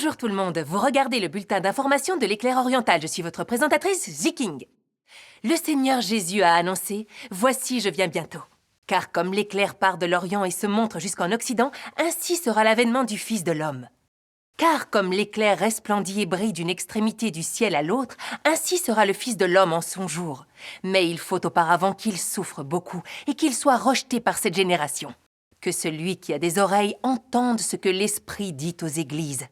Bonjour tout le monde, vous regardez le bulletin d'information de l'Éclair oriental. Je suis votre présentatrice, Ziking. Le Seigneur Jésus a annoncé « Voici, je viens bientôt ». Car comme l'éclair part de l'Orient et se montre jusqu'en Occident, ainsi sera l'avènement du Fils de l'homme. Car comme l'éclair resplendit et brille d'une extrémité du ciel à l'autre, ainsi sera le Fils de l'homme en son jour. Mais il faut auparavant qu'il souffre beaucoup et qu'il soit rejeté par cette génération. Que celui qui a des oreilles entende ce que l'Esprit dit aux églises.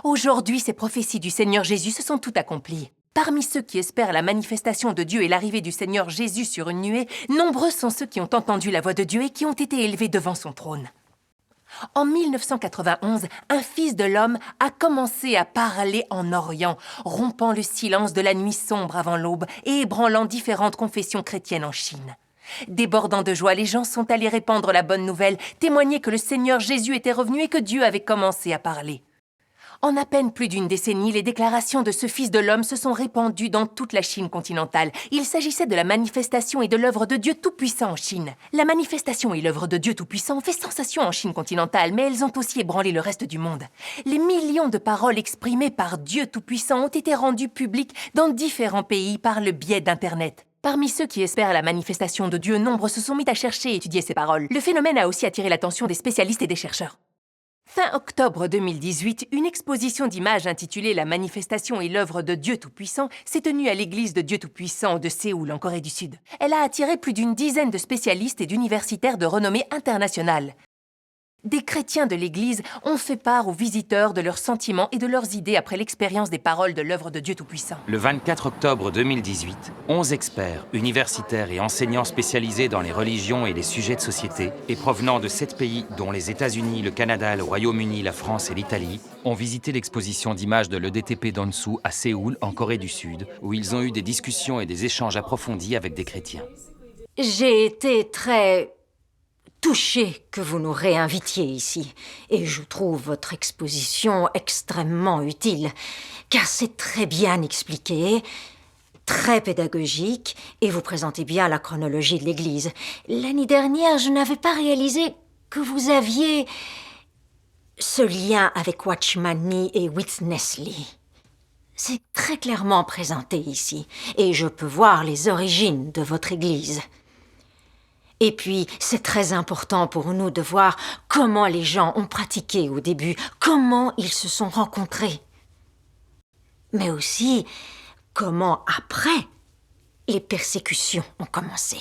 Aujourd'hui, ces prophéties du Seigneur Jésus se sont toutes accomplies. Parmi ceux qui espèrent la manifestation de Dieu et l'arrivée du Seigneur Jésus sur une nuée, nombreux sont ceux qui ont entendu la voix de Dieu et qui ont été élevés devant son trône. En 1991, un Fils de l'homme a commencé à parler en Orient, rompant le silence de la nuit sombre avant l'aube et ébranlant différentes confessions chrétiennes en Chine. Débordant de joie, les gens sont allés répandre la bonne nouvelle, témoigner que le Seigneur Jésus était revenu et que Dieu avait commencé à parler. En à peine plus d'une décennie, les déclarations de ce Fils de l'homme se sont répandues dans toute la Chine continentale. Il s'agissait de la manifestation et de l'œuvre de Dieu Tout-Puissant en Chine. La manifestation et l'œuvre de Dieu Tout-Puissant ont fait sensation en Chine continentale, mais elles ont aussi ébranlé le reste du monde. Les millions de paroles exprimées par Dieu Tout-Puissant ont été rendues publiques dans différents pays par le biais d'Internet. Parmi ceux qui espèrent la manifestation de Dieu, nombre se sont mis à chercher et étudier ces paroles. Le phénomène a aussi attiré l'attention des spécialistes et des chercheurs. Fin octobre 2018, une exposition d'images intitulée « La manifestation et l'œuvre de Dieu Tout-Puissant » s'est tenue à l'église de Dieu Tout-Puissant de Séoul, en Corée du Sud. Elle a attiré plus d'une dizaine de spécialistes et d'universitaires de renommée internationale. Des chrétiens de l'Église ont fait part aux visiteurs de leurs sentiments et de leurs idées après l'expérience des paroles de l'œuvre de Dieu Tout-Puissant. Le 24 octobre 2018, 11 experts, universitaires et enseignants spécialisés dans les religions et les sujets de société, et provenant de 7 pays, dont les États-Unis, le Canada, le Royaume-Uni, la France et l'Italie, ont visité l'exposition d'images de l'EDTP Donsu à Séoul, en Corée du Sud, où ils ont eu des discussions et des échanges approfondis avec des chrétiens. J'ai été très touchée que vous nous réinvitiez ici. Et je trouve votre exposition extrêmement utile, car c'est très bien expliqué, très pédagogique, et vous présentez bien la chronologie de l'Église. L'année dernière, je n'avais pas réalisé que vous aviez ce lien avec Watchman Nee et Witness Lee. C'est très clairement présenté ici, et je peux voir les origines de votre Église. Et puis, c'est très important pour nous de voir comment les gens ont pratiqué au début, comment ils se sont rencontrés. Mais aussi, comment après, les persécutions ont commencé.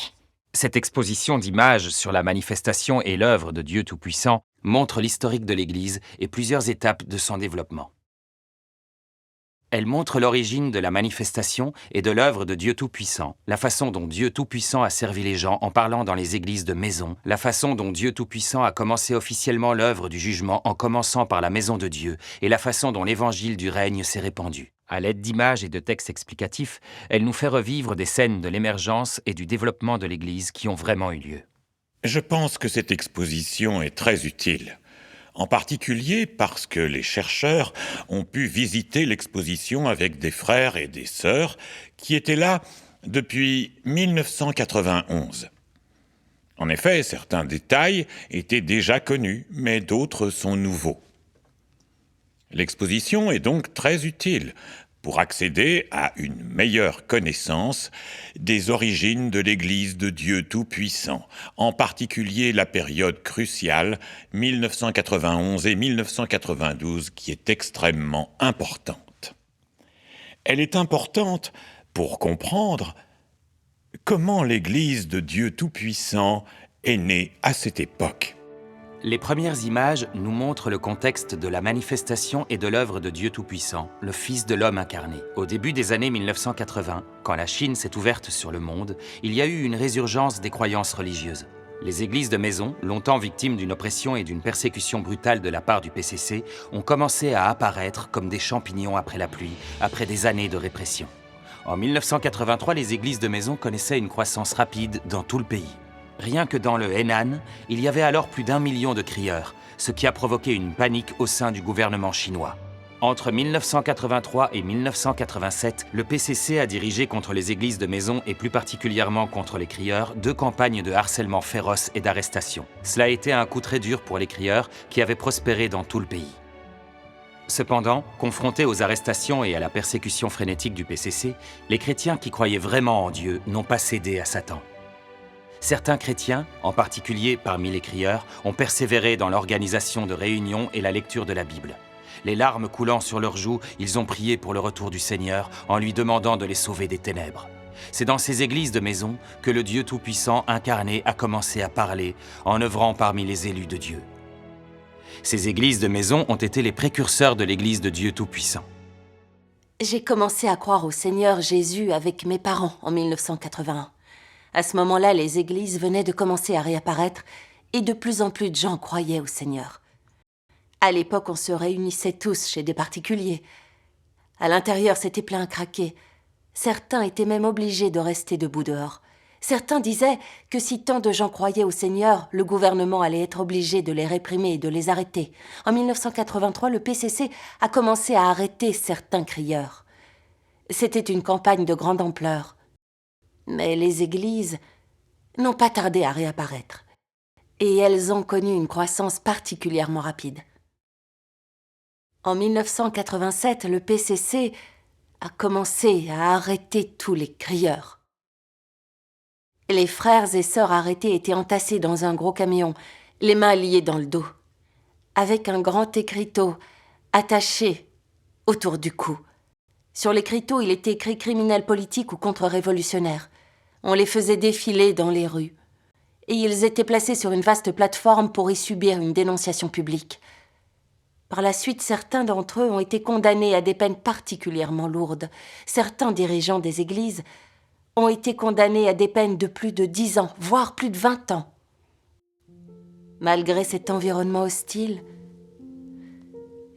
Cette exposition d'images sur la manifestation et l'œuvre de Dieu Tout-Puissant montre l'historique de l'Église et plusieurs étapes de son développement. Elle montre l'origine de la manifestation et de l'œuvre de Dieu Tout-Puissant, la façon dont Dieu Tout-Puissant a servi les gens en parlant dans les églises de maison, la façon dont Dieu Tout-Puissant a commencé officiellement l'œuvre du jugement en commençant par la maison de Dieu, et la façon dont l'évangile du règne s'est répandu. À l'aide d'images et de textes explicatifs, elle nous fait revivre des scènes de l'émergence et du développement de l'Église qui ont vraiment eu lieu. Je pense que cette exposition est très utile. En particulier parce que les chercheurs ont pu visiter l'exposition avec des frères et des sœurs qui étaient là depuis 1991. En effet, certains détails étaient déjà connus, mais d'autres sont nouveaux. L'exposition est donc très utile pour accéder à une meilleure connaissance des origines de l'Église de Dieu Tout-Puissant, en particulier la période cruciale 1991 et 1992 qui est extrêmement importante. Elle est importante pour comprendre comment l'Église de Dieu Tout-Puissant est née à cette époque. Les premières images nous montrent le contexte de la manifestation et de l'œuvre de Dieu Tout-Puissant, le Fils de l'homme incarné. Au début des années 1980, quand la Chine s'est ouverte sur le monde, il y a eu une résurgence des croyances religieuses. Les églises de maison, longtemps victimes d'une oppression et d'une persécution brutale de la part du PCC, ont commencé à apparaître comme des champignons après la pluie, après des années de répression. En 1983, les églises de maison connaissaient une croissance rapide dans tout le pays. Rien que dans le Henan, il y avait alors plus d'1 million de crieurs, ce qui a provoqué une panique au sein du gouvernement chinois. Entre 1983 et 1987, le PCC a dirigé contre les églises de maison et plus particulièrement contre les crieurs 2 campagnes de harcèlement féroce et d'arrestation. Cela a été un coup très dur pour les crieurs qui avaient prospéré dans tout le pays. Cependant, confrontés aux arrestations et à la persécution frénétique du PCC, les chrétiens qui croyaient vraiment en Dieu n'ont pas cédé à Satan. Certains chrétiens, en particulier parmi les crieurs, ont persévéré dans l'organisation de réunions et la lecture de la Bible. Les larmes coulant sur leurs joues, ils ont prié pour le retour du Seigneur en lui demandant de les sauver des ténèbres. C'est dans ces églises de maison que le Dieu Tout-Puissant incarné a commencé à parler en œuvrant parmi les élus de Dieu. Ces églises de maison ont été les précurseurs de l'Église de Dieu Tout-Puissant. J'ai commencé à croire au Seigneur Jésus avec mes parents en 1981. À ce moment-là, les églises venaient de commencer à réapparaître et de plus en plus de gens croyaient au Seigneur. À l'époque, on se réunissait tous chez des particuliers. À l'intérieur, c'était plein à craquer. Certains étaient même obligés de rester debout dehors. Certains disaient que si tant de gens croyaient au Seigneur, le gouvernement allait être obligé de les réprimer et de les arrêter. En 1983, le PCC a commencé à arrêter certains crieurs. C'était une campagne de grande ampleur. Mais les églises n'ont pas tardé à réapparaître. Et elles ont connu une croissance particulièrement rapide. En 1987, le PCC a commencé à arrêter tous les crieurs. Les frères et sœurs arrêtés étaient entassés dans un gros camion, les mains liées dans le dos, avec un grand écriteau attaché autour du cou. Sur l'écriteau, il était écrit « criminels politiques ou contre-révolutionnaires ». On les faisait défiler dans les rues. Et ils étaient placés sur une vaste plateforme pour y subir une dénonciation publique. Par la suite, certains d'entre eux ont été condamnés à des peines particulièrement lourdes. Certains dirigeants des églises ont été condamnés à des peines de plus de 10 ans, voire plus de 20 ans. Malgré cet environnement hostile,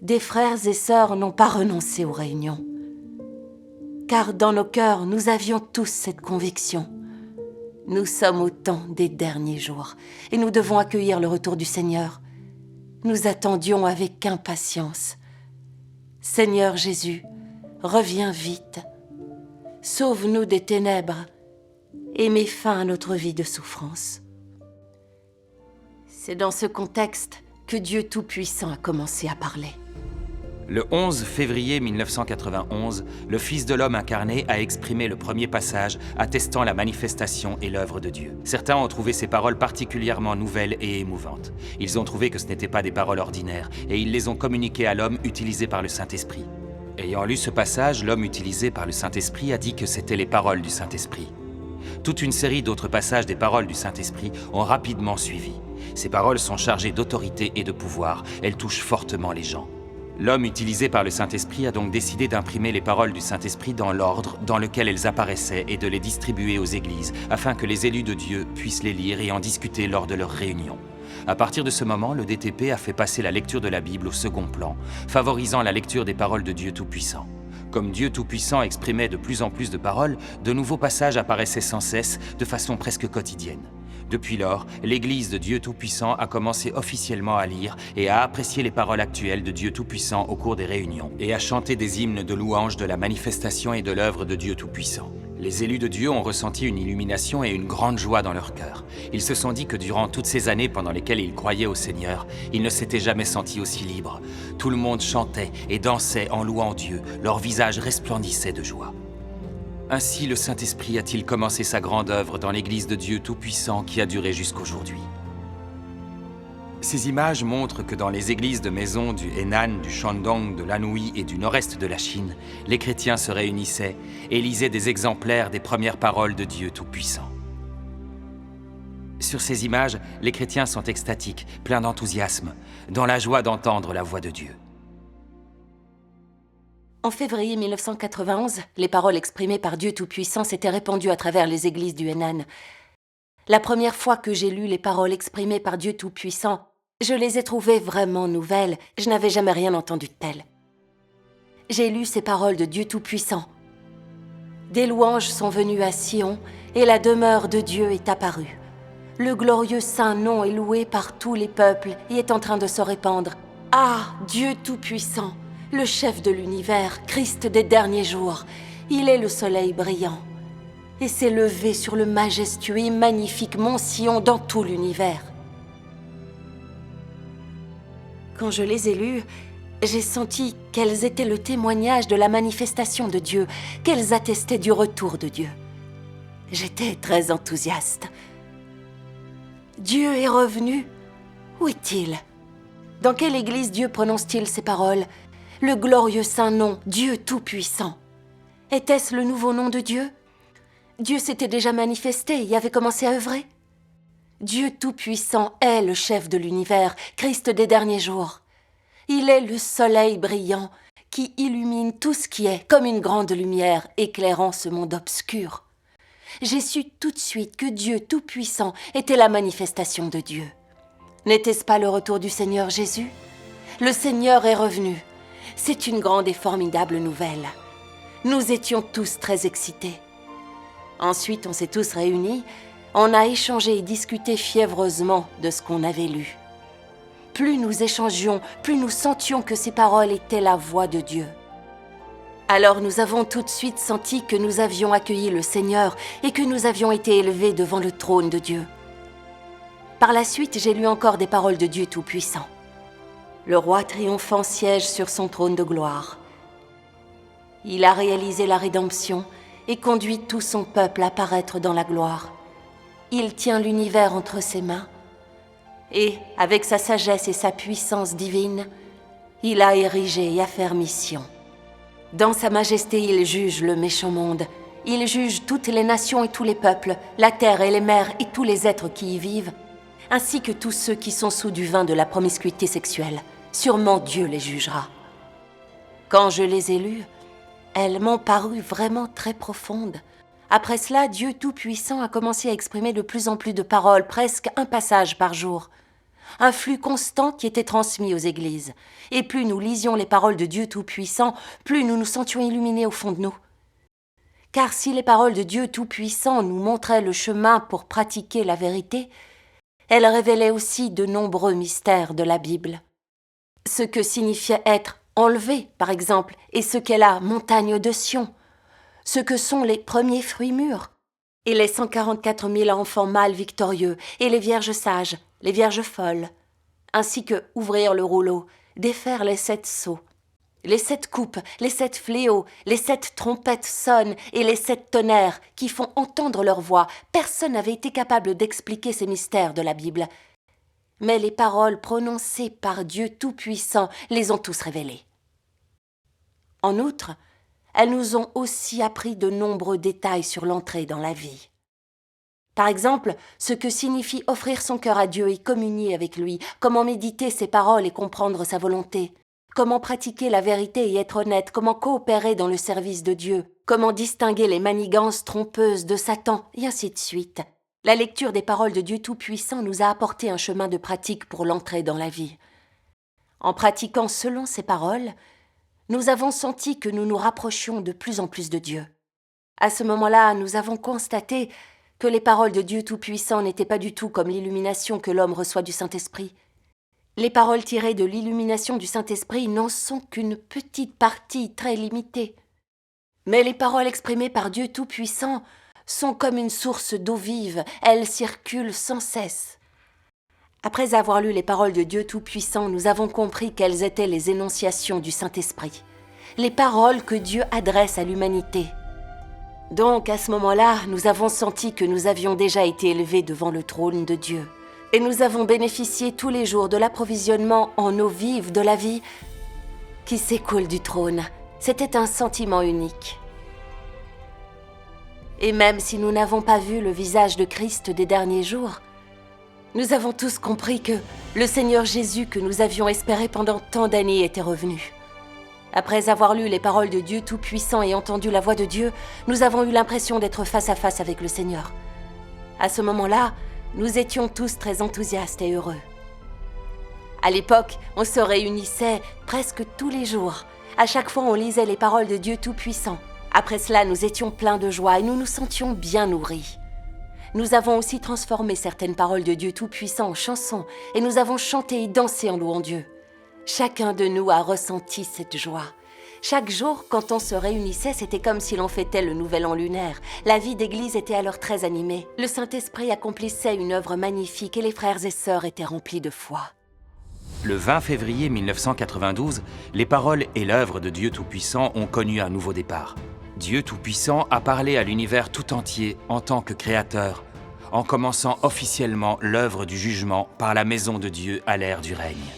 des frères et sœurs n'ont pas renoncé aux réunions. Car dans nos cœurs, nous avions tous cette conviction. Nous sommes au temps des derniers jours et nous devons accueillir le retour du Seigneur. Nous attendions avec impatience. Seigneur Jésus, reviens vite. Sauve-nous des ténèbres et mets fin à notre vie de souffrance. C'est dans ce contexte que Dieu Tout-Puissant a commencé à parler. Le 11 février 1991, le Fils de l'homme incarné a exprimé le premier passage attestant la manifestation et l'œuvre de Dieu. Certains ont trouvé ces paroles particulièrement nouvelles et émouvantes. Ils ont trouvé que ce n'étaient pas des paroles ordinaires et ils les ont communiquées à l'homme utilisé par le Saint-Esprit. Ayant lu ce passage, l'homme utilisé par le Saint-Esprit a dit que c'étaient les paroles du Saint-Esprit. Toute une série d'autres passages des paroles du Saint-Esprit ont rapidement suivi. Ces paroles sont chargées d'autorité et de pouvoir. Elles touchent fortement les gens. L'homme utilisé par le Saint-Esprit a donc décidé d'imprimer les paroles du Saint-Esprit dans l'ordre dans lequel elles apparaissaient et de les distribuer aux églises, afin que les élus de Dieu puissent les lire et en discuter lors de leurs réunions. À partir de ce moment, le DTP a fait passer la lecture de la Bible au second plan, favorisant la lecture des paroles de Dieu Tout-Puissant. Comme Dieu Tout-Puissant exprimait de plus en plus de paroles, de nouveaux passages apparaissaient sans cesse, de façon presque quotidienne. Depuis lors, l'Église de Dieu Tout-Puissant a commencé officiellement à lire et à apprécier les paroles actuelles de Dieu Tout-Puissant au cours des réunions et à chanter des hymnes de louange de la manifestation et de l'œuvre de Dieu Tout-Puissant. Les élus de Dieu ont ressenti une illumination et une grande joie dans leur cœur. Ils se sont dit que durant toutes ces années pendant lesquelles ils croyaient au Seigneur, ils ne s'étaient jamais sentis aussi libres. Tout le monde chantait et dansait en louant Dieu, leurs visages resplendissaient de joie. Ainsi, le Saint-Esprit a-t-il commencé sa grande œuvre dans l'Église de Dieu Tout-Puissant qui a duré jusqu'aujourd'hui. Ces images montrent que dans les églises de maison du Henan, du Shandong, de l'Anhui et du nord-est de la Chine, les chrétiens se réunissaient et lisaient des exemplaires des premières paroles de Dieu Tout-Puissant. Sur ces images, les chrétiens sont extatiques, pleins d'enthousiasme, dans la joie d'entendre la voix de Dieu. En février 1991, les paroles exprimées par Dieu Tout-Puissant s'étaient répandues à travers les églises du Henan. La première fois que j'ai lu les paroles exprimées par Dieu Tout-Puissant, je les ai trouvées vraiment nouvelles. Je n'avais jamais rien entendu de tel. J'ai lu ces paroles de Dieu Tout-Puissant. Des louanges sont venues à Sion et la demeure de Dieu est apparue. Le glorieux saint nom est loué par tous les peuples et est en train de se répandre. Ah, Dieu Tout-Puissant, le chef de l'univers, Christ des derniers jours, il est le soleil brillant et s'est levé sur le majestueux et magnifique mont Sion dans tout l'univers. Quand je les ai lus, j'ai senti qu'elles étaient le témoignage de la manifestation de Dieu, qu'elles attestaient du retour de Dieu. J'étais très enthousiaste. Dieu est revenu. Où est-il? Dans quelle église Dieu prononce-t-il ces paroles? Le glorieux saint nom, Dieu Tout-Puissant. Était-ce le nouveau nom de Dieu? Dieu s'était déjà manifesté et avait commencé à œuvrer. Dieu Tout-Puissant est le chef de l'univers, Christ des derniers jours. Il est le soleil brillant qui illumine tout ce qui est comme une grande lumière éclairant ce monde obscur. J'ai su tout de suite que Dieu Tout-Puissant était la manifestation de Dieu. N'était-ce pas le retour du Seigneur Jésus? Le Seigneur est revenu. C'est une grande et formidable nouvelle. Nous étions tous très excités. Ensuite, on s'est tous réunis, on a échangé et discuté fiévreusement de ce qu'on avait lu. Plus nous échangions, plus nous sentions que ces paroles étaient la voix de Dieu. Alors nous avons tout de suite senti que nous avions accueilli le Seigneur et que nous avions été élevés devant le trône de Dieu. Par la suite, j'ai lu encore des paroles de Dieu Tout-Puissant. Le roi triomphant siège sur son trône de gloire. Il a réalisé la rédemption et conduit tout son peuple à paraître dans la gloire. Il tient l'univers entre ses mains et, avec sa sagesse et sa puissance divine, il a érigé et affermi Sion. Dans sa majesté, il juge le méchant monde. Il juge toutes les nations et tous les peuples, la terre et les mers et tous les êtres qui y vivent, ainsi que tous ceux qui sont sous du vin de la promiscuité sexuelle. Sûrement Dieu les jugera. Quand je les ai lues, elles m'ont paru vraiment très profondes. Après cela, Dieu Tout-Puissant a commencé à exprimer de plus en plus de paroles, presque un passage par jour. Un flux constant qui était transmis aux églises. Et plus nous lisions les paroles de Dieu Tout-Puissant, plus nous nous sentions illuminés au fond de nous. Car si les paroles de Dieu Tout-Puissant nous montraient le chemin pour pratiquer la vérité, elles révélaient aussi de nombreux mystères de la Bible. Ce que signifiait être enlevé, par exemple, et ce qu'est la montagne de Sion, ce que sont les premiers fruits mûrs, et les 144 000 enfants mâles victorieux, et les vierges sages, les vierges folles, ainsi que ouvrir le rouleau, défaire les 7 sceaux, les 7 coupes, les 7 fléaux, les 7 trompettes sonnent et les 7 tonnerres qui font entendre leur voix. Personne n'avait été capable d'expliquer ces mystères de la Bible. Mais les paroles prononcées par Dieu Tout-Puissant les ont tous révélées. En outre, elles nous ont aussi appris de nombreux détails sur l'entrée dans la vie. Par exemple, ce que signifie offrir son cœur à Dieu et communier avec lui, comment méditer ses paroles et comprendre sa volonté, comment pratiquer la vérité et être honnête, comment coopérer dans le service de Dieu, comment distinguer les manigances trompeuses de Satan, et ainsi de suite. La lecture des paroles de Dieu Tout-Puissant nous a apporté un chemin de pratique pour l'entrée dans la vie. En pratiquant selon ces paroles, nous avons senti que nous nous rapprochions de plus en plus de Dieu. À ce moment-là, nous avons constaté que les paroles de Dieu Tout-Puissant n'étaient pas du tout comme l'illumination que l'homme reçoit du Saint-Esprit. Les paroles tirées de l'illumination du Saint-Esprit n'en sont qu'une petite partie très limitée. Mais les paroles exprimées par Dieu Tout-Puissant sont comme une source d'eau vive, elles circulent sans cesse. Après avoir lu les paroles de Dieu Tout-Puissant, nous avons compris quelles étaient les énonciations du Saint-Esprit, les paroles que Dieu adresse à l'humanité. Donc, à ce moment-là, nous avons senti que nous avions déjà été élevés devant le trône de Dieu. Et nous avons bénéficié tous les jours de l'approvisionnement en eau vive de la vie qui s'écoule du trône. C'était un sentiment unique. Et même si nous n'avons pas vu le visage de Christ des derniers jours, nous avons tous compris que le Seigneur Jésus que nous avions espéré pendant tant d'années était revenu. Après avoir lu les paroles de Dieu Tout-Puissant et entendu la voix de Dieu, nous avons eu l'impression d'être face à face avec le Seigneur. À ce moment-là, nous étions tous très enthousiastes et heureux. À l'époque, on se réunissait presque tous les jours. À chaque fois, on lisait les paroles de Dieu Tout-Puissant. Après cela, nous étions pleins de joie et nous nous sentions bien nourris. Nous avons aussi transformé certaines paroles de Dieu Tout-Puissant en chansons et nous avons chanté et dansé en louant Dieu. Chacun de nous a ressenti cette joie. Chaque jour, quand on se réunissait, c'était comme si l'on fêtait le nouvel an lunaire. La vie d'église était alors très animée. Le Saint-Esprit accomplissait une œuvre magnifique et les frères et sœurs étaient remplis de foi. Le 20 février 1992, les paroles et l'œuvre de Dieu Tout-Puissant ont connu un nouveau départ. Dieu Tout-Puissant a parlé à l'univers tout entier en tant que créateur, en commençant officiellement l'œuvre du jugement par la maison de Dieu à l'ère du règne.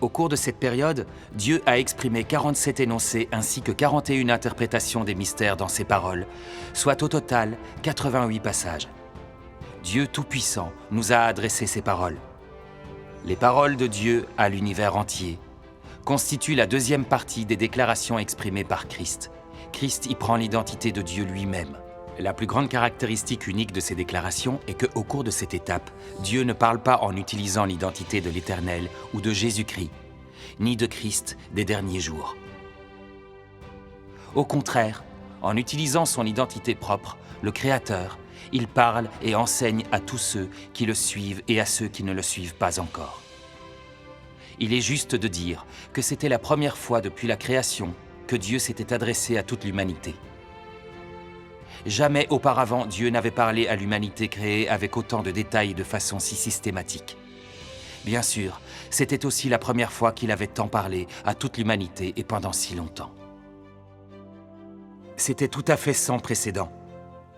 Au cours de cette période, Dieu a exprimé 47 énoncés ainsi que 41 interprétations des mystères dans ses paroles, soit au total 88 passages. Dieu Tout-Puissant nous a adressé ces paroles. Les paroles de Dieu à l'univers entier constituent la deuxième partie des déclarations exprimées par Christ. Christ y prend l'identité de Dieu lui-même. La plus grande caractéristique unique de ces déclarations est qu'au cours de cette étape, Dieu ne parle pas en utilisant l'identité de l'Éternel ou de Jésus-Christ, ni de Christ des derniers jours. Au contraire, en utilisant son identité propre, le Créateur, il parle et enseigne à tous ceux qui le suivent et à ceux qui ne le suivent pas encore. Il est juste de dire que c'était la première fois depuis la création que Dieu s'était adressé à toute l'humanité. Jamais auparavant Dieu n'avait parlé à l'humanité créée avec autant de détails et de façon si systématique. Bien sûr, c'était aussi la première fois qu'il avait tant parlé à toute l'humanité et pendant si longtemps. C'était tout à fait sans précédent.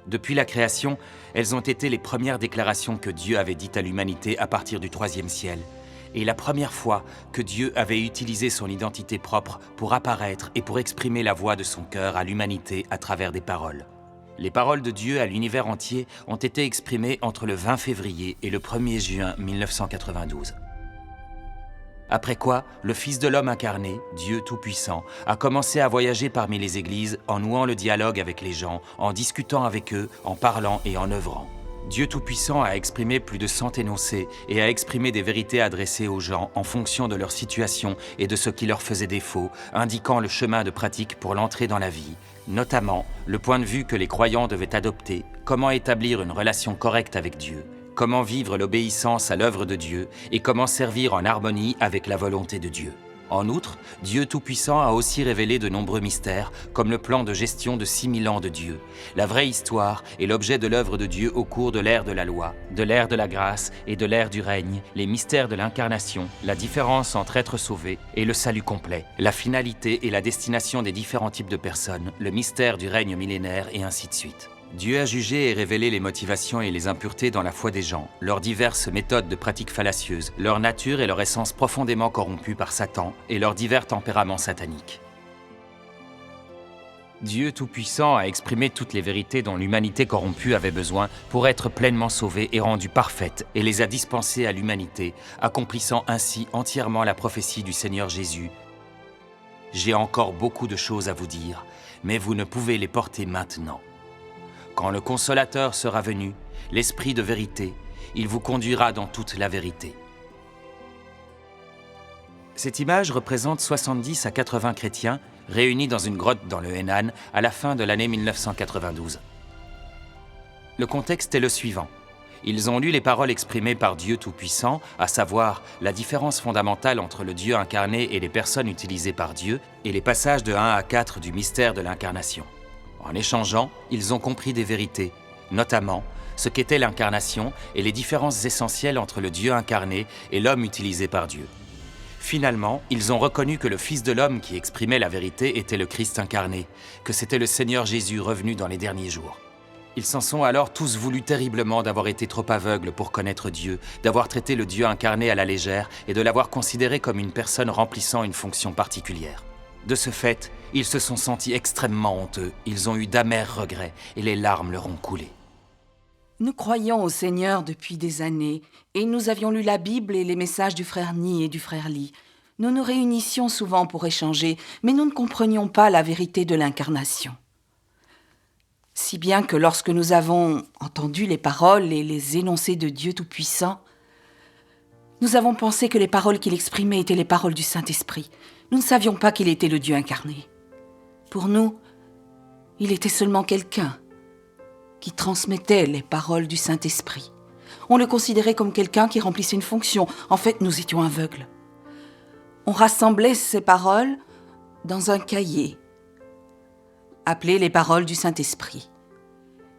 Depuis la création, elles ont été les premières déclarations que Dieu avait dites à l'humanité à partir du troisième ciel, et la première fois que Dieu avait utilisé son identité propre pour apparaître et pour exprimer la voix de son cœur à l'humanité à travers des paroles. Les paroles de Dieu à l'univers entier ont été exprimées entre le 20 février et le 1er juin 1992. Après quoi, le Fils de l'homme incarné, Dieu Tout-Puissant, a commencé à voyager parmi les églises en nouant le dialogue avec les gens, en discutant avec eux, en parlant et en œuvrant. Dieu Tout-Puissant a exprimé plus de 100 énoncés et a exprimé des vérités adressées aux gens en fonction de leur situation et de ce qui leur faisait défaut, indiquant le chemin de pratique pour l'entrée dans la vie, notamment le point de vue que les croyants devaient adopter, comment établir une relation correcte avec Dieu, comment vivre l'obéissance à l'œuvre de Dieu et comment servir en harmonie avec la volonté de Dieu. En outre, Dieu Tout-Puissant a aussi révélé de nombreux mystères, comme le plan de gestion de 6000 ans de Dieu, la vraie histoire et l'objet de l'œuvre de Dieu au cours de l'ère de la loi, de l'ère de la grâce et de l'ère du règne, les mystères de l'incarnation, la différence entre être sauvé et le salut complet, la finalité et la destination des différents types de personnes, le mystère du règne millénaire et ainsi de suite. Dieu a jugé et révélé les motivations et les impuretés dans la foi des gens, leurs diverses méthodes de pratiques fallacieuses, leur nature et leur essence profondément corrompues par Satan et leurs divers tempéraments sataniques. Dieu Tout-Puissant a exprimé toutes les vérités dont l'humanité corrompue avait besoin pour être pleinement sauvée et rendue parfaite et les a dispensées à l'humanité, accomplissant ainsi entièrement la prophétie du Seigneur Jésus. « J'ai encore beaucoup de choses à vous dire, mais vous ne pouvez les porter maintenant. Quand le Consolateur sera venu, l'Esprit de vérité, il vous conduira dans toute la vérité. » Cette image représente 70 à 80 chrétiens réunis dans une grotte dans le Henan à la fin de l'année 1992. Le contexte est le suivant. Ils ont lu les paroles exprimées par Dieu Tout-Puissant, à savoir la différence fondamentale entre le Dieu incarné et les personnes utilisées par Dieu, et les passages de 1 à 4 du mystère de l'incarnation. En échangeant, ils ont compris des vérités, notamment ce qu'était l'incarnation et les différences essentielles entre le Dieu incarné et l'homme utilisé par Dieu. Finalement, ils ont reconnu que le Fils de l'homme qui exprimait la vérité était le Christ incarné, que c'était le Seigneur Jésus revenu dans les derniers jours. Ils s'en sont alors tous voulus terriblement d'avoir été trop aveugles pour connaître Dieu, d'avoir traité le Dieu incarné à la légère et de l'avoir considéré comme une personne remplissant une fonction particulière. De ce fait, ils se sont sentis extrêmement honteux, ils ont eu d'amers regrets et les larmes leur ont coulé. Nous croyons au Seigneur depuis des années et nous avions lu la Bible et les messages du frère Ni et du frère Li. Nous nous réunissions souvent pour échanger, mais nous ne comprenions pas la vérité de l'incarnation. Si bien que lorsque nous avons entendu les paroles et les énoncés de Dieu Tout-Puissant, nous avons pensé que les paroles qu'il exprimait étaient les paroles du Saint-Esprit. Nous ne savions pas qu'il était le Dieu incarné. Pour nous, il était seulement quelqu'un qui transmettait les paroles du Saint-Esprit. On le considérait comme quelqu'un qui remplissait une fonction. En fait, nous étions aveugles. On rassemblait ces paroles dans un cahier, appelé les paroles du Saint-Esprit.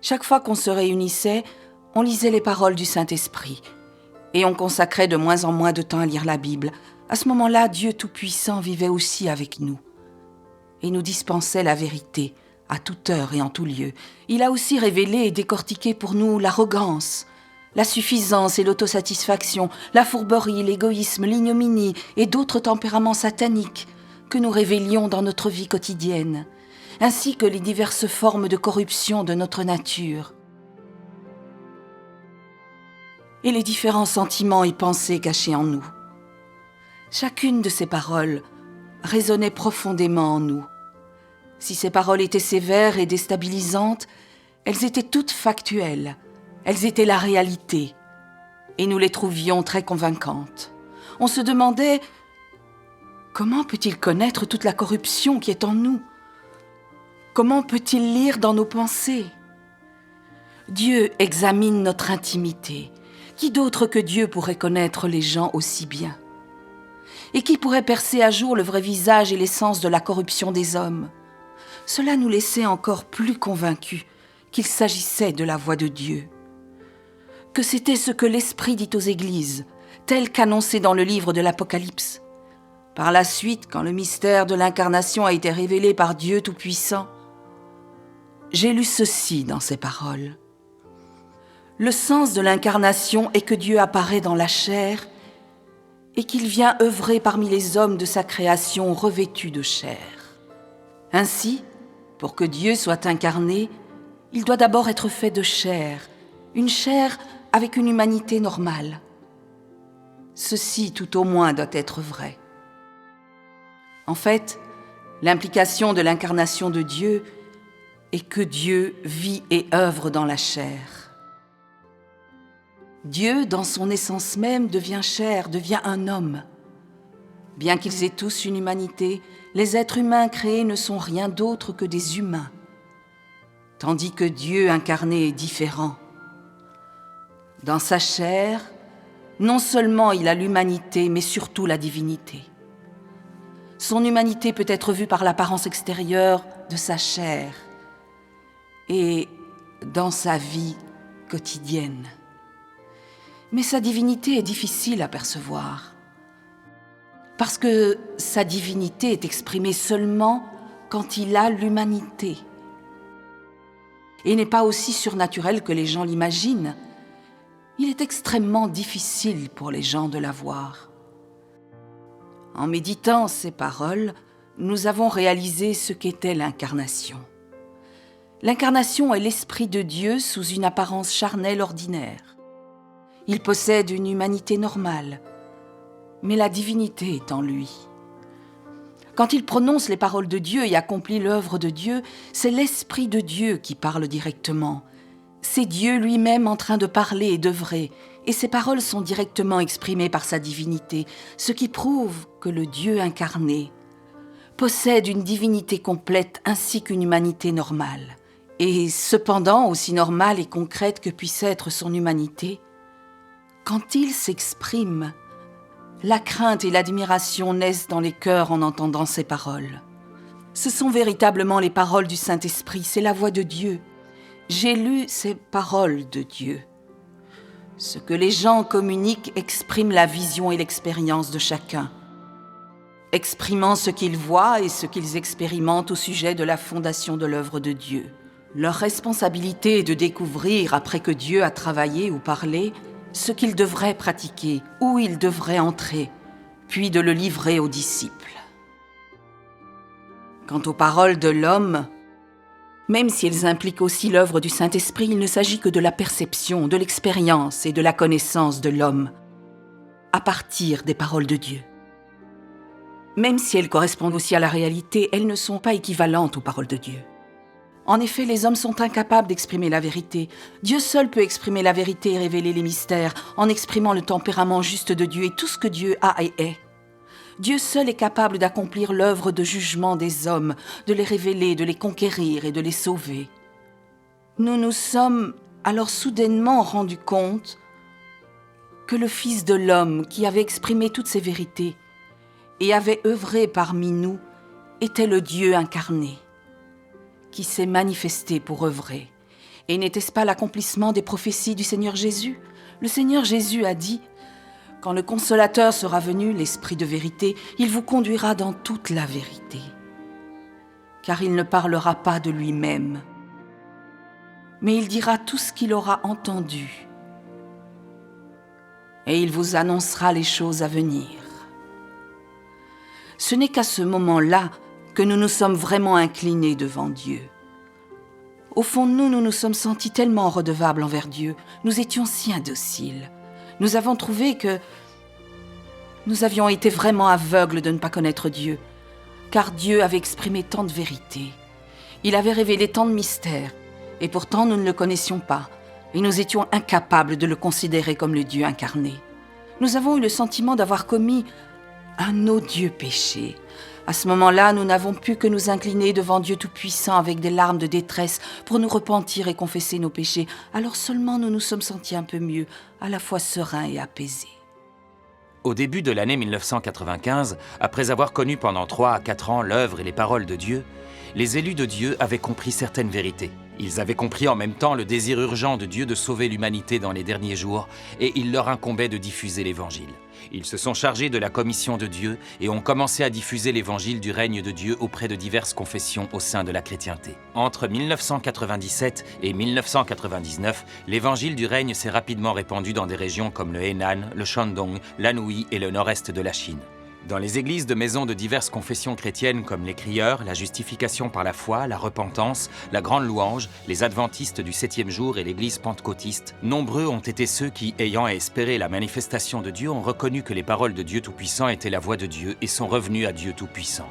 Chaque fois qu'on se réunissait, on lisait les paroles du Saint-Esprit. Et on consacrait de moins en moins de temps à lire la Bible. À ce moment-là, Dieu Tout-Puissant vivait aussi avec nous et nous dispensait la vérité à toute heure et en tout lieu. Il a aussi révélé et décortiqué pour nous l'arrogance, la suffisance et l'autosatisfaction, la fourberie, l'égoïsme, l'ignominie et d'autres tempéraments sataniques que nous révélions dans notre vie quotidienne, ainsi que les diverses formes de corruption de notre nature et les différents sentiments et pensées cachés en nous. Chacune de ces paroles résonnait profondément en nous. Si ces paroles étaient sévères et déstabilisantes, elles étaient toutes factuelles, elles étaient la réalité, et nous les trouvions très convaincantes. On se demandait « Comment peut-il connaître toute la corruption qui est en nous ? Comment peut-il lire dans nos pensées ?» Dieu examine notre intimité. Qui d'autre que Dieu pourrait connaître les gens aussi bien ? Et qui pourrait percer à jour le vrai visage et l'essence de la corruption des hommes ? Cela nous laissait encore plus convaincus qu'il s'agissait de la voix de Dieu, que c'était ce que l'Esprit dit aux Églises, tel qu'annoncé dans le livre de l'Apocalypse. Par la suite, quand le mystère de l'incarnation a été révélé par Dieu Tout-Puissant, j'ai lu ceci dans ces paroles. Le sens de l'incarnation est que Dieu apparaît dans la chair et qu'il vient œuvrer parmi les hommes de sa création revêtus de chair. Ainsi, pour que Dieu soit incarné, il doit d'abord être fait de chair, une chair avec une humanité normale. Ceci, tout au moins, doit être vrai. En fait, l'implication de l'incarnation de Dieu est que Dieu vit et œuvre dans la chair. Dieu, dans son essence même, devient chair, devient un homme. Bien qu'ils aient tous une humanité, les êtres humains créés ne sont rien d'autre que des humains, tandis que Dieu incarné est différent. Dans sa chair, non seulement il a l'humanité, mais surtout la divinité. Son humanité peut être vue par l'apparence extérieure de sa chair et dans sa vie quotidienne. Mais sa divinité est difficile à percevoir, parce que sa divinité est exprimée seulement quand il a l'humanité, et n'est pas aussi surnaturel que les gens l'imaginent. Il est extrêmement difficile pour les gens de la voir. En méditant ces paroles, nous avons réalisé ce qu'était l'incarnation. L'incarnation est l'Esprit de Dieu sous une apparence charnelle ordinaire. Il possède une humanité normale, mais la divinité est en lui. Quand il prononce les paroles de Dieu et accomplit l'œuvre de Dieu, c'est l'Esprit de Dieu qui parle directement. C'est Dieu lui-même en train de parler et d'œuvrer, et ses paroles sont directement exprimées par sa divinité, ce qui prouve que le Dieu incarné possède une divinité complète ainsi qu'une humanité normale. Et cependant, aussi normale et concrète que puisse être son humanité, quand il s'exprime, la crainte et l'admiration naissent dans les cœurs en entendant ces paroles. Ce sont véritablement les paroles du Saint-Esprit, c'est la voix de Dieu. J'ai lu ces paroles de Dieu. Ce que les gens communiquent exprime la vision et l'expérience de chacun, exprimant ce qu'ils voient et ce qu'ils expérimentent au sujet de la fondation de l'œuvre de Dieu. Leur responsabilité est de découvrir, après que Dieu a travaillé ou parlé, ce qu'ils devraient pratiquer, où ils devraient entrer, puis de le livrer aux disciples. Quant aux paroles de l'homme, même si elles impliquent aussi l'œuvre du Saint-Esprit, il ne s'agit que de la perception, de l'expérience et de la connaissance de l'homme, à partir des paroles de Dieu. Même si elles correspondent aussi à la réalité, elles ne sont pas équivalentes aux paroles de Dieu. En effet, les hommes sont incapables d'exprimer la vérité. Dieu seul peut exprimer la vérité et révéler les mystères, en exprimant le tempérament juste de Dieu et tout ce que Dieu a et est. Dieu seul est capable d'accomplir l'œuvre de jugement des hommes, de les révéler, de les conquérir et de les sauver. Nous nous sommes alors soudainement rendus compte que le Fils de l'homme, qui avait exprimé toutes ces vérités et avait œuvré parmi nous, était le Dieu incarné, qui s'est manifesté pour œuvrer. Et n'était-ce pas l'accomplissement des prophéties du Seigneur Jésus ? Le Seigneur Jésus a dit Quand le Consolateur sera venu, l'Esprit de vérité, il vous conduira dans toute la vérité. Car il ne parlera pas de lui-même, mais il dira tout ce qu'il aura entendu. Et il vous annoncera les choses à venir. Ce n'est qu'à ce moment-là que nous nous sommes vraiment inclinés devant Dieu. Au fond de nous, nous nous sommes sentis tellement redevables envers Dieu. Nous étions si indociles. Nous avons trouvé que nous avions été vraiment aveugles de ne pas connaître Dieu, car Dieu avait exprimé tant de vérité. Il avait révélé tant de mystères, et pourtant nous ne le connaissions pas, et nous étions incapables de le considérer comme le Dieu incarné. Nous avons eu le sentiment d'avoir commis un odieux péché. À ce moment-là, nous n'avons pu que nous incliner devant Dieu Tout-Puissant avec des larmes de détresse pour nous repentir et confesser nos péchés. Alors seulement nous nous sommes sentis un peu mieux, à la fois sereins et apaisés. Au début de l'année 1995, après avoir connu pendant 3 à 4 ans l'œuvre et les paroles de Dieu, les élus de Dieu avaient compris certaines vérités. Ils avaient compris en même temps le désir urgent de Dieu de sauver l'humanité dans les derniers jours, et il leur incombait de diffuser l'Évangile. Ils se sont chargés de la commission de Dieu et ont commencé à diffuser l'Évangile du règne de Dieu auprès de diverses confessions au sein de la chrétienté. Entre 1997 et 1999, l'Évangile du règne s'est rapidement répandu dans des régions comme le Henan, le Shandong, l'Anhui et le nord-est de la Chine. Dans les églises de maisons de diverses confessions chrétiennes comme les Crieurs, la justification par la foi, la repentance, la grande louange, les adventistes du 7e jour et l'église pentecôtiste, nombreux ont été ceux qui, ayant espéré la manifestation de Dieu, ont reconnu que les paroles de Dieu Tout-Puissant étaient la voix de Dieu et sont revenus à Dieu Tout-Puissant.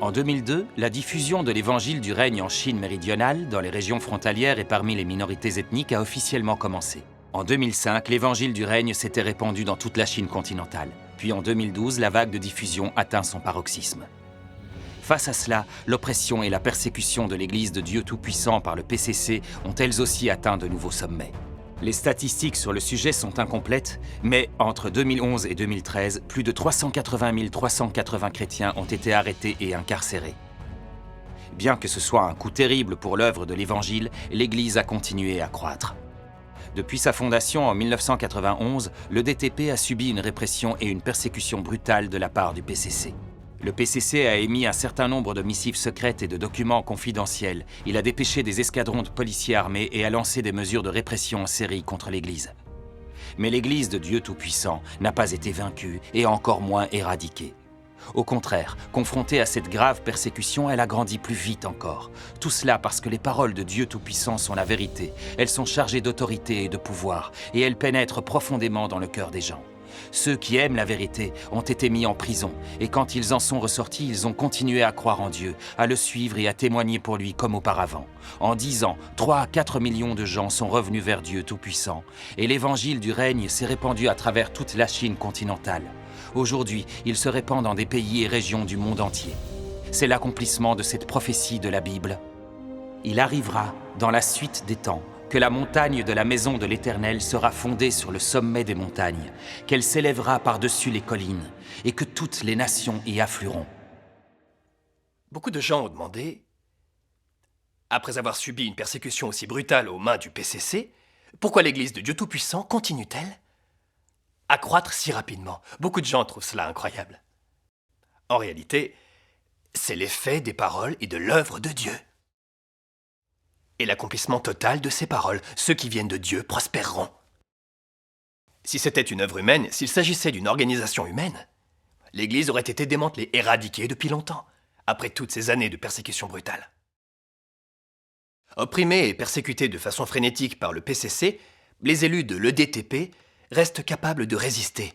En 2002, la diffusion de l'évangile du règne en Chine méridionale, dans les régions frontalières et parmi les minorités ethniques, a officiellement commencé. En 2005, l'évangile du règne s'était répandu dans toute la Chine continentale. Puis en 2012, la vague de diffusion atteint son paroxysme. Face à cela, l'oppression et la persécution de l'Église de Dieu Tout-Puissant par le PCC ont elles aussi atteint de nouveaux sommets. Les statistiques sur le sujet sont incomplètes, mais entre 2011 et 2013, plus de 380 380 chrétiens ont été arrêtés et incarcérés. Bien que ce soit un coup terrible pour l'œuvre de l'Évangile, l'Église a continué à croître. Depuis sa fondation en 1991, le DTP a subi une répression et une persécution brutale de la part du PCC. Le PCC a émis un certain nombre de missives secrètes et de documents confidentiels. Il a dépêché des escadrons de policiers armés et a lancé des mesures de répression en série contre l'Église. Mais l'Église de Dieu Tout-Puissant n'a pas été vaincue et encore moins éradiquée. Au contraire, confrontée à cette grave persécution, elle a grandi plus vite encore. Tout cela parce que les paroles de Dieu Tout-Puissant sont la vérité. Elles sont chargées d'autorité et de pouvoir, et elles pénètrent profondément dans le cœur des gens. Ceux qui aiment la vérité ont été mis en prison, et quand ils en sont ressortis, ils ont continué à croire en Dieu, à le suivre et à témoigner pour lui comme auparavant. En 10 ans, 3 à 4 millions de gens sont revenus vers Dieu Tout-Puissant, et l'évangile du règne s'est répandu à travers toute la Chine continentale. Aujourd'hui, il se répand dans des pays et régions du monde entier. C'est l'accomplissement de cette prophétie de la Bible. Il arrivera, dans la suite des temps, que la montagne de la maison de l'Éternel sera fondée sur le sommet des montagnes, qu'elle s'élèvera par-dessus les collines, et que toutes les nations y afflueront. Beaucoup de gens ont demandé, après avoir subi une persécution aussi brutale aux mains du PCC, pourquoi l'Église de Dieu Tout-Puissant continue-t-elle à croître si rapidement? Beaucoup de gens trouvent cela incroyable. En réalité, c'est l'effet des paroles et de l'œuvre de Dieu. Et l'accomplissement total de ces paroles, ceux qui viennent de Dieu prospéreront. Si c'était une œuvre humaine, s'il s'agissait d'une organisation humaine, l'Église aurait été démantelée, éradiquée depuis longtemps, après toutes ces années de persécution brutale. Opprimés et persécutés de façon frénétique par le PCC, les élus de l'EDTP restent capables de résister.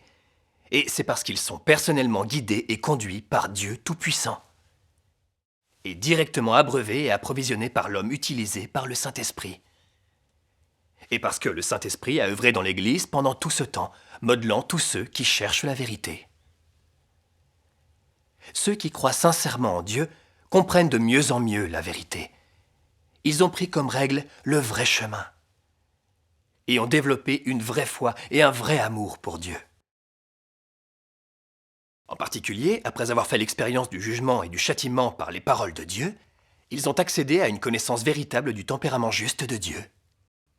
Et c'est parce qu'ils sont personnellement guidés et conduits par Dieu Tout-Puissant. Et directement abreuvés et approvisionnés par l'homme utilisé par le Saint-Esprit. Et parce que le Saint-Esprit a œuvré dans l'Église pendant tout ce temps, modelant tous ceux qui cherchent la vérité. Ceux qui croient sincèrement en Dieu comprennent de mieux en mieux la vérité. Ils ont pris comme règle le vrai chemin. Et ont développé une vraie foi et un vrai amour pour Dieu. En particulier, après avoir fait l'expérience du jugement et du châtiment par les paroles de Dieu, ils ont accédé à une connaissance véritable du tempérament juste de Dieu.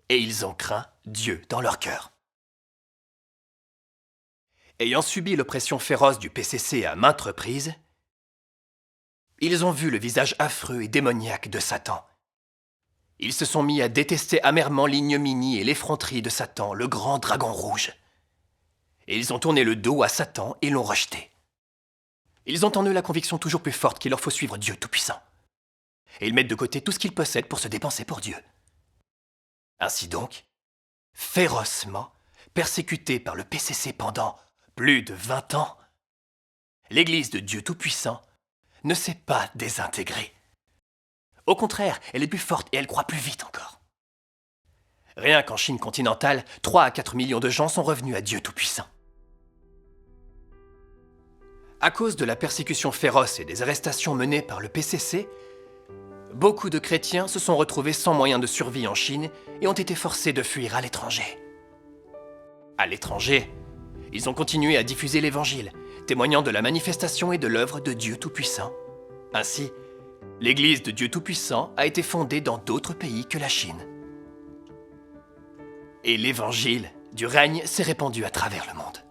Et ils ont craint Dieu dans leur cœur. Ayant subi l'oppression féroce du PCC à maintes reprises, ils ont vu le visage affreux et démoniaque de Satan. Ils se sont mis à détester amèrement l'ignominie et l'effronterie de Satan, le grand dragon rouge. Et ils ont tourné le dos à Satan et l'ont rejeté. Ils ont en eux la conviction toujours plus forte qu'il leur faut suivre Dieu Tout-Puissant. Et ils mettent de côté tout ce qu'ils possèdent pour se dépenser pour Dieu. Ainsi donc, férocement persécutés par le PCC pendant plus de 20 ans, l'Église de Dieu Tout-Puissant ne s'est pas désintégrée. Au contraire, elle est plus forte et elle croît plus vite encore. Rien qu'en Chine continentale, 3 à 4 millions de gens sont revenus à Dieu Tout-Puissant. À cause de la persécution féroce et des arrestations menées par le PCC, beaucoup de chrétiens se sont retrouvés sans moyen de survie en Chine et ont été forcés de fuir à l'étranger. À l'étranger, ils ont continué à diffuser l'Évangile, témoignant de la manifestation et de l'œuvre de Dieu Tout-Puissant. Ainsi, l'Église de Dieu Tout-Puissant a été fondée dans d'autres pays que la Chine. Et l'Évangile du règne s'est répandu à travers le monde,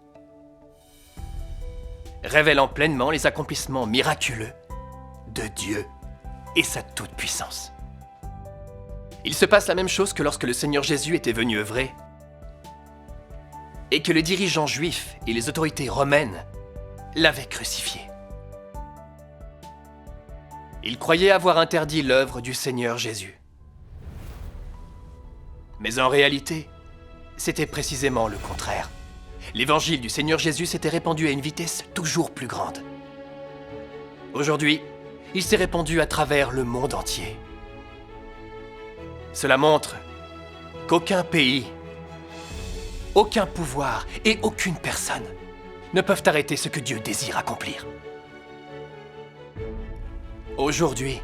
révélant pleinement les accomplissements miraculeux de Dieu et sa toute-puissance. Il se passe la même chose que lorsque le Seigneur Jésus était venu œuvrer et que les dirigeants juifs et les autorités romaines l'avaient crucifié. Ils croyaient avoir interdit l'œuvre du Seigneur Jésus. Mais en réalité, c'était précisément le contraire. L'évangile du Seigneur Jésus s'était répandu à une vitesse toujours plus grande. Aujourd'hui, il s'est répandu à travers le monde entier. Cela montre qu'aucun pays, aucun pouvoir et aucune personne ne peuvent arrêter ce que Dieu désire accomplir. Aujourd'hui,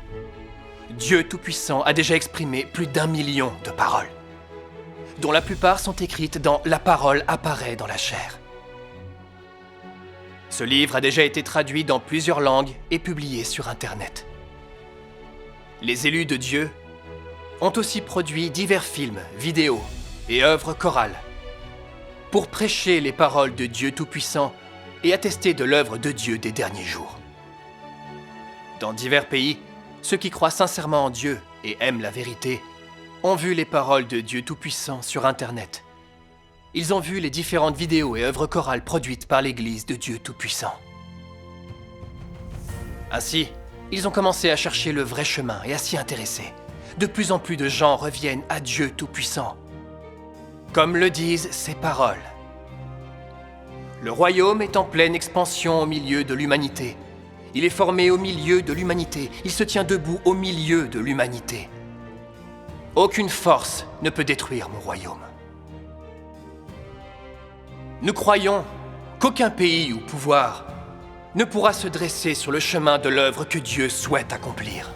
Dieu Tout-Puissant a déjà exprimé plus d'1 million de paroles, dont la plupart sont écrites dans « La parole apparaît dans la chair ». Ce livre a déjà été traduit dans plusieurs langues et publié sur Internet. Les élus de Dieu ont aussi produit divers films, vidéos et œuvres chorales pour prêcher les paroles de Dieu Tout-Puissant et attester de l'œuvre de Dieu des derniers jours. Dans divers pays, ceux qui croient sincèrement en Dieu et aiment la vérité ont vu les paroles de Dieu Tout-Puissant sur Internet. Ils ont vu les différentes vidéos et œuvres chorales produites par l'Église de Dieu Tout-Puissant. Ainsi, ils ont commencé à chercher le vrai chemin et à s'y intéresser. De plus en plus de gens reviennent à Dieu Tout-Puissant. Comme le disent ces paroles. Le royaume est en pleine expansion au milieu de l'humanité. Il est formé au milieu de l'humanité. Il se tient debout au milieu de l'humanité. Aucune force ne peut détruire mon royaume. Nous croyons qu'aucun pays ou pouvoir ne pourra se dresser sur le chemin de l'œuvre que Dieu souhaite accomplir.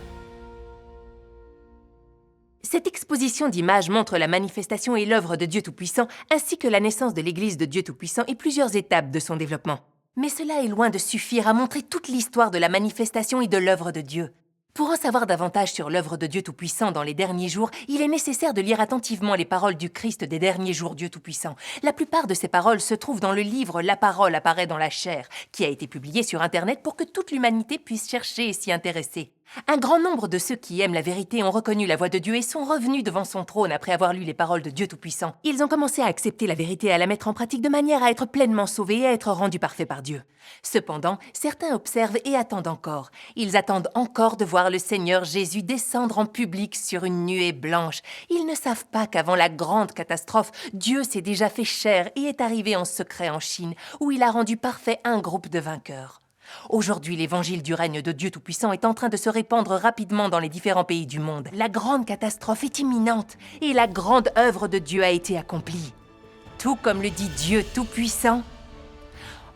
Cette exposition d'images montre la manifestation et l'œuvre de Dieu Tout-Puissant, ainsi que la naissance de l'Église de Dieu Tout-Puissant et plusieurs étapes de son développement. Mais cela est loin de suffire à montrer toute l'histoire de la manifestation et de l'œuvre de Dieu. Pour en savoir davantage sur l'œuvre de Dieu Tout-Puissant dans les derniers jours, il est nécessaire de lire attentivement les paroles du Christ des derniers jours Dieu Tout-Puissant. La plupart de ces paroles se trouvent dans le livre « La parole apparaît dans la chair », qui a été publié sur Internet pour que toute l'humanité puisse chercher et s'y intéresser. Un grand nombre de ceux qui aiment la vérité ont reconnu la voix de Dieu et sont revenus devant son trône après avoir lu les paroles de Dieu Tout-Puissant. Ils ont commencé à accepter la vérité et à la mettre en pratique de manière à être pleinement sauvés et à être rendus parfaits par Dieu. Cependant, certains observent et attendent encore. Ils attendent encore de voir le Seigneur Jésus descendre en public sur une nuée blanche. Ils ne savent pas qu'avant la grande catastrophe, Dieu s'est déjà fait chair et est arrivé en secret en Chine, où il a rendu parfait un groupe de vainqueurs. Aujourd'hui, l'évangile du règne de Dieu Tout-Puissant est en train de se répandre rapidement dans les différents pays du monde. La grande catastrophe est imminente et la grande œuvre de Dieu a été accomplie. Tout comme le dit Dieu Tout-Puissant.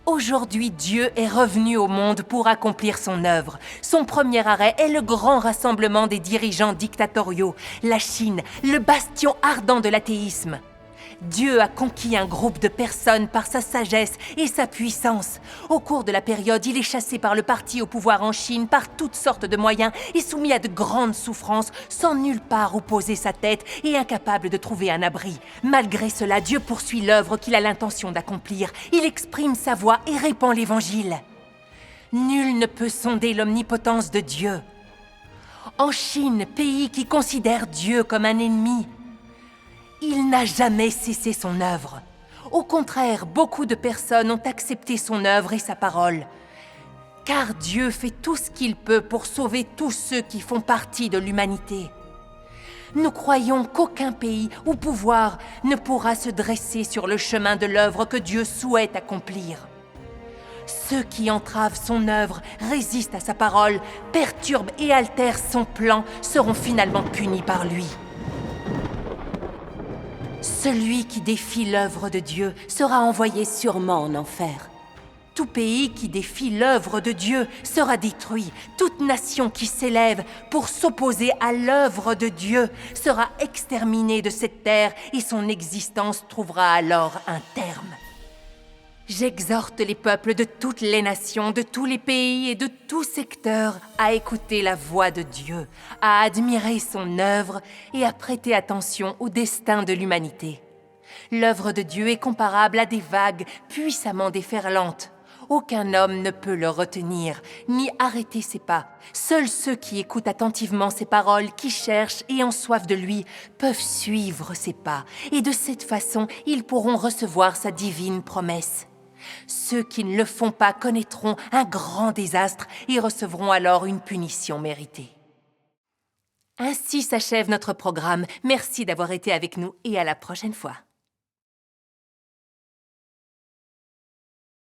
Aujourd'hui, Dieu est revenu au monde pour accomplir son œuvre. Son premier arrêt est le grand rassemblement des dirigeants dictatoriaux, la Chine, le bastion ardent de l'athéisme. Dieu a conquis un groupe de personnes par sa sagesse et sa puissance. Au cours de la période, il est chassé par le parti au pouvoir en Chine par toutes sortes de moyens et soumis à de grandes souffrances, sans nulle part où poser sa tête et incapable de trouver un abri. Malgré cela, Dieu poursuit l'œuvre qu'il a l'intention d'accomplir. Il exprime sa voix et répand l'Évangile. Nul ne peut sonder l'omnipotence de Dieu. En Chine, pays qui considère Dieu comme un ennemi, il n'a jamais cessé son œuvre. Au contraire, beaucoup de personnes ont accepté son œuvre et sa parole. Car Dieu fait tout ce qu'il peut pour sauver tous ceux qui font partie de l'humanité. Nous croyons qu'aucun pays ou pouvoir ne pourra se dresser sur le chemin de l'œuvre que Dieu souhaite accomplir. Ceux qui entravent son œuvre, résistent à sa parole, perturbent et altèrent son plan seront finalement punis par lui. Celui qui défie l'œuvre de Dieu sera envoyé sûrement en enfer. Tout pays qui défie l'œuvre de Dieu sera détruit. Toute nation qui s'élève pour s'opposer à l'œuvre de Dieu sera exterminée de cette terre et son existence trouvera alors un terme. J'exhorte les peuples de toutes les nations, de tous les pays et de tout secteur à écouter la voix de Dieu, à admirer son œuvre et à prêter attention au destin de l'humanité. L'œuvre de Dieu est comparable à des vagues puissamment déferlantes. Aucun homme ne peut le retenir, ni arrêter ses pas. Seuls ceux qui écoutent attentivement ses paroles, qui cherchent et ont soif de lui, peuvent suivre ses pas. Et de cette façon, ils pourront recevoir sa divine promesse. Ceux qui ne le font pas connaîtront un grand désastre et recevront alors une punition méritée. Ainsi s'achève notre programme. Merci d'avoir été avec nous et à la prochaine fois.